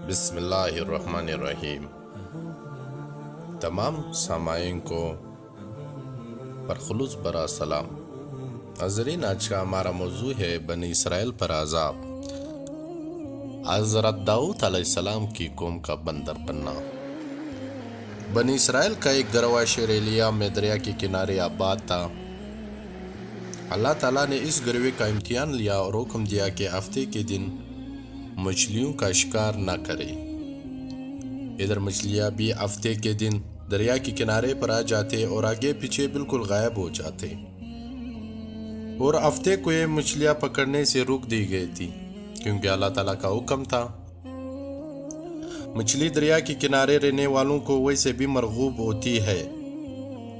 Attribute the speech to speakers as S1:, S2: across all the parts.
S1: بسم اللہ الرحمن الرحیم۔ تمام سامعین کو پرخلوص برا سلام۔ ناظرین، آج کا ہمارا موضوع ہے بنی اسرائیل پر عذاب۔ حضرت داؤد علیہ السلام کی قوم کا بندر بننا۔ بنی اسرائیل کا ایک گروہ شیرالیا میں دریا کے کنارے آباد تھا۔ اللہ تعالیٰ نے اس گروہ کا امتحان لیا اور حکم دیا کہ ہفتے کے دن مچھلیوں کا شکار نہ کرے۔ ادھر مچھلیاں بھی ہفتے کے دن دریا کے کنارے پر آ جاتے اور آگے پیچھے بالکل غائب ہو جاتے، اور ہفتے کو یہ مچھلیاں پکڑنے سے روک دی گئی تھی کیونکہ اللہ تعالیٰ کا حکم تھا۔ مچھلی دریا کے کنارے رہنے والوں کو ویسے بھی مرغوب ہوتی ہے۔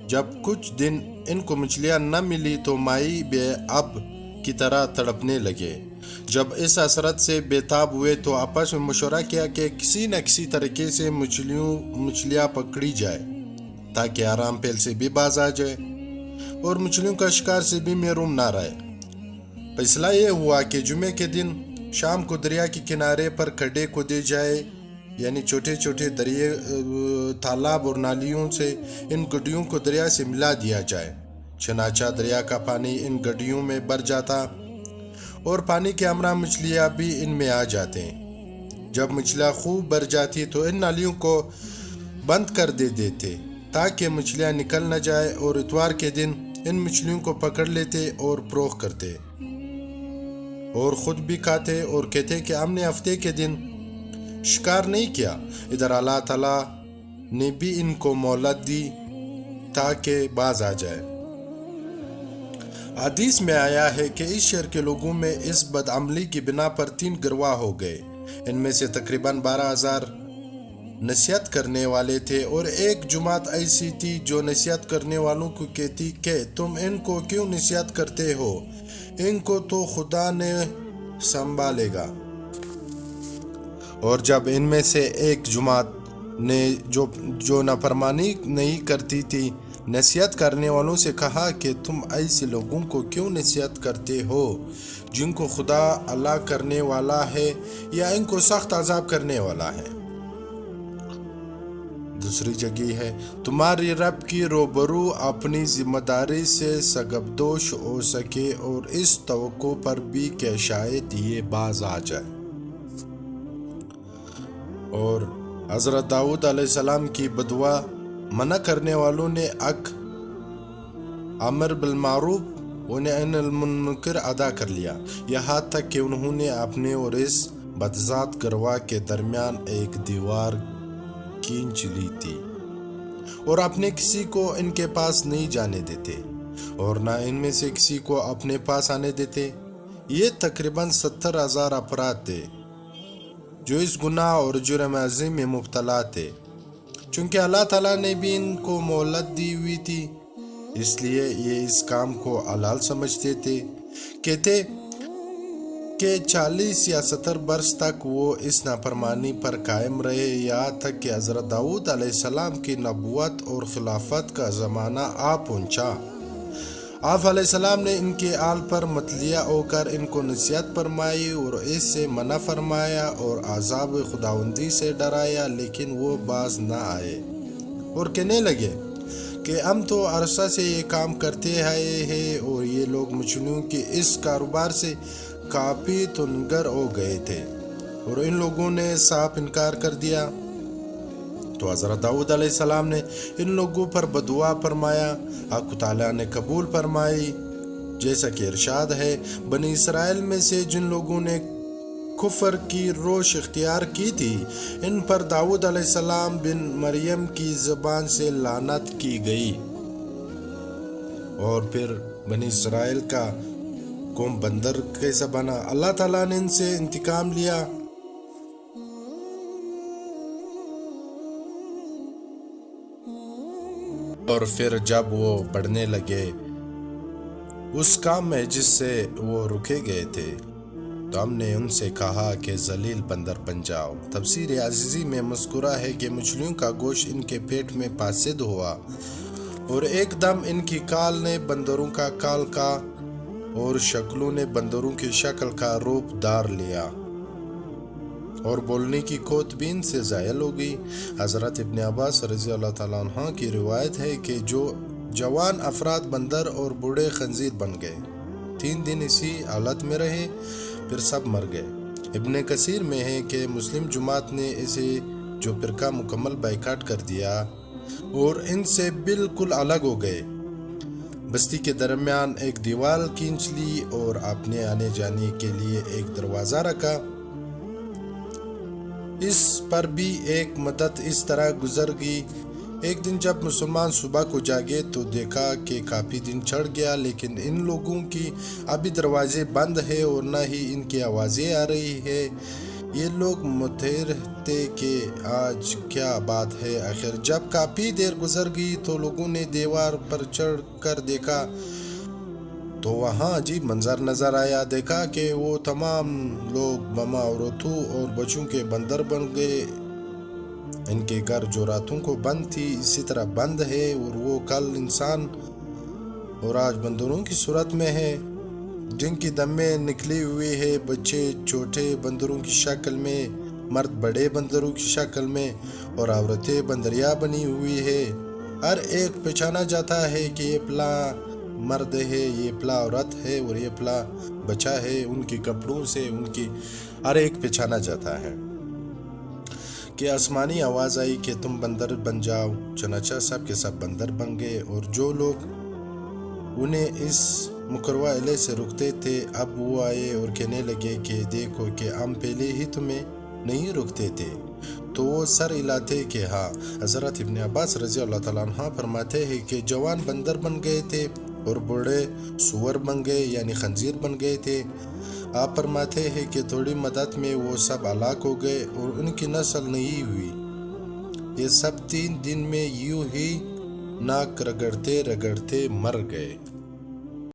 S1: جب کچھ دن ان کو مچھلیاں نہ ملی تو ماہی بے اب کی طرح تڑپنے لگے۔ جب اس حسرت سے بے تاب ہوئے تو آپس میں مشورہ کیا کہ کسی نہ کسی طریقے سے مچھلیاں پکڑی جائے تاکہ آرام پیل سے بھی باز آ جائے اور مچھلیوں کا شکار سے بھی محروم نہ رہے۔ فیصلہ یہ ہوا کہ جمعے کے دن شام کو دریا کے کنارے پر کھڈے کھودے جائے، یعنی چھوٹے چھوٹے دریا، تالاب اور نالیوں سے ان گڈھیوں کو دریا سے ملا دیا جائے۔ چنانچہ دریا کا پانی ان گڈھیوں میں بھر جاتا اور پانی کے ہمراہ مچھلیاں بھی ان میں آ جاتے ہیں۔ جب مچھلیاں خوب بھر جاتی تو ان نالیوں کو بند کر دیتے تاکہ مچھلیاں نکل نہ جائے، اور اتوار کے دن ان مچھلیوں کو پکڑ لیتے اور فروخت کرتے اور خود بھی کھاتے اور کہتے کہ ہم نے ہفتے کے دن شکار نہیں کیا۔ ادھر اللہ تعالیٰ نے بھی ان کو مہلت دی تاکہ باز آ جائے۔ حدیث میں آیا ہے کہ اس شہر کے لوگوں میں اس بدعملی کی بنا پر 3 گروہ ہو گئے۔ ان میں سے تقریباً 12,000 نصیحت کرنے والے تھے، اور ایک جماعت ایسی تھی جو نصیحت کرنے والوں کو کہتی کہ تم ان کو کیوں نصیحت کرتے ہو، ان کو تو خدا نے سنبھالے گا۔ اور جب ان میں سے ایک جماعت نے جو نافرمانی نہیں کرتی تھی نصیحت کرنے والوں سے کہا کہ تم ایسے لوگوں کو کیوں نصیحت کرتے ہو جن کو خدا ہلاک کرنے والا ہے یا ان کو سخت عذاب کرنے والا ہے۔ دوسری جگہ ہے، تمہاری رب کی روبرو اپنی ذمہ داری سے سرگردوش ہو سکے اور اس توقع پر بھی کہ شاید یہ باز آ جائے۔ اور حضرت داؤد علیہ السلام کی بددعا منع کرنے والوں نے حق امر بالمعروف و نہی عن المنکر ادا کر لیا، یہاں تک کہ انہوں نے اپنے اور اس بدذات گروہ کے درمیان ایک دیوار کھینچ لی تھی، اور اپنے کسی کو ان کے پاس نہیں جانے دیتے اور نہ ان میں سے کسی کو اپنے پاس آنے دیتے۔ یہ تقریباً 70,000 افراد تھے جو اس گناہ اور جرم عظیم میں مبتلا تھے۔ چونکہ اللہ تعالیٰ نے بھی ان کو مہلت دی ہوئی تھی، اس لیے یہ اس کام کو حلال سمجھتے تھے۔ کہتے کہ 40 یا 70 برس تک وہ اس نافرمانی پر قائم رہے، یہاں تک کہ حضرت داؤد علیہ السلام کی نبوت اور خلافت کا زمانہ آ پہنچا۔ آپ علیہ السلام نے ان کے حال پر مطلع ہو کر ان کو نصیحت فرمائی اور اس سے منع فرمایا اور عذاب خداوندی سے ڈرایا، لیکن وہ باز نہ آئے اور کہنے لگے کہ ہم تو عرصہ سے یہ کام کرتے آئے ہیں، اور یہ لوگ مچھلیوں کے اس کاروبار سے کافی تنگر ہو گئے تھے، اور ان لوگوں نے صاف انکار کر دیا۔ تو حضرت داؤد علیہ السلام نے ان لوگوں پر بددعا فرمایا، حق تعالیٰ نے قبول فرمائی، جیسا کہ ارشاد ہے، بنی اسرائیل میں سے جن لوگوں نے کفر کی روش اختیار کی تھی ان پر داؤد علیہ السلام بن مریم کی زبان سے لعنت کی گئی، اور پھر بنی اسرائیل کا قوم بندر کیسا بنا۔ اللہ تعالیٰ نے ان سے انتقام لیا۔ اور پھر جب وہ بڑھنے لگے اس کام میں جس سے وہ رکے گئے تھے تو ہم نے ان سے کہا کہ ذلیل بندر بن جاؤ۔ تفسیر عزیزی میں مذکورہ ہے کہ مچھلیوں کا گوشت ان کے پیٹ میں فاسد ہوا اور ایک دم ان کی کال نے بندروں کا کال کا اور شکلوں نے بندروں کی شکل کا روپ دھار لیا۔ اور بولنے کی قوت بھی ان سے زائل ہو گئی۔ حضرت ابن عباس رضی اللہ تعالیٰ عنہ کی روایت ہے کہ جو جوان افراد بندر اور بوڑھے خنزیر بن گئے، 3 دن اسی حالت میں رہے، پھر سب مر گئے۔ ابن کثیر میں ہے کہ مسلم جماعت نے اسے جو فرقہ مکمل بائیکاٹ کر دیا اور ان سے بالکل الگ ہو گئے۔ بستی کے درمیان ایک دیوار کھینچ لی اور اپنے آنے جانے کے لیے ایک دروازہ رکھا۔ اس پر بھی ایک مدت اس طرح گزر گئی۔ ایک دن جب مسلمان صبح کو جاگے تو دیکھا کہ کافی دن چڑھ گیا، لیکن ان لوگوں کی ابھی دروازے بند ہے اور نہ ہی ان کی آوازیں آ رہی ہے۔ یہ لوگ متحر تھے کہ آج کیا بات ہے۔ آخر جب کافی دیر گزر گئی تو لوگوں نے دیوار پر چڑھ کر دیکھا تو وہاں عجیب منظر نظر آیا۔ دیکھا کہ وہ تمام لوگ ماما عورتوں اور بچوں کے بندر بن گئے۔ ان کے گھر جو راتوں کو بند تھی اسی طرح بند ہے، اور وہ کل انسان اور آج بندروں کی صورت میں ہے، جن کی دمیں نکلی ہوئی ہے، بچے چھوٹے بندروں کی شکل میں، مرد بڑے بندروں کی شکل میں، اور عورتیں بندریا بنی ہوئی ہے۔ ہر ایک پہچانا جاتا ہے کہ یہ پلا مرد ہے، یہ پلا عورت ہے اور یہ پلا بچہ ہے۔ ان کے کپڑوں سے ان کی ہر ایک پہچانا جاتا ہے کہ آسمانی آواز آئی کہ تم بندر بن جاؤ، چنانچہ سب کے سب بندر بن گئے۔ اور جو لوگ انہیں اس مقربہ علیہ سے رکتے تھے اب وہ آئے اور کہنے لگے کہ دیکھو کہ ہم پہلے ہی تمہیں نہیں رکتے تھے، تو وہ سر ہلاتے کہ ہاں۔ حضرت ابن عباس رضی اللہ تعالیٰ عنہ فرماتے ہیں کہ جوان بندر بن گئے تھے اور بوڑھے سور بن گئے، یعنی خنزیر بن گئے تھے۔ آپ فرماتے ہیں کہ تھوڑی مدت میں وہ سب ہلاک ہو گئے اور ان کی نسل نہیں ہوئی۔ یہ سب 3 دن میں یوں ہی ناک رگڑتے رگڑتے مر گئے۔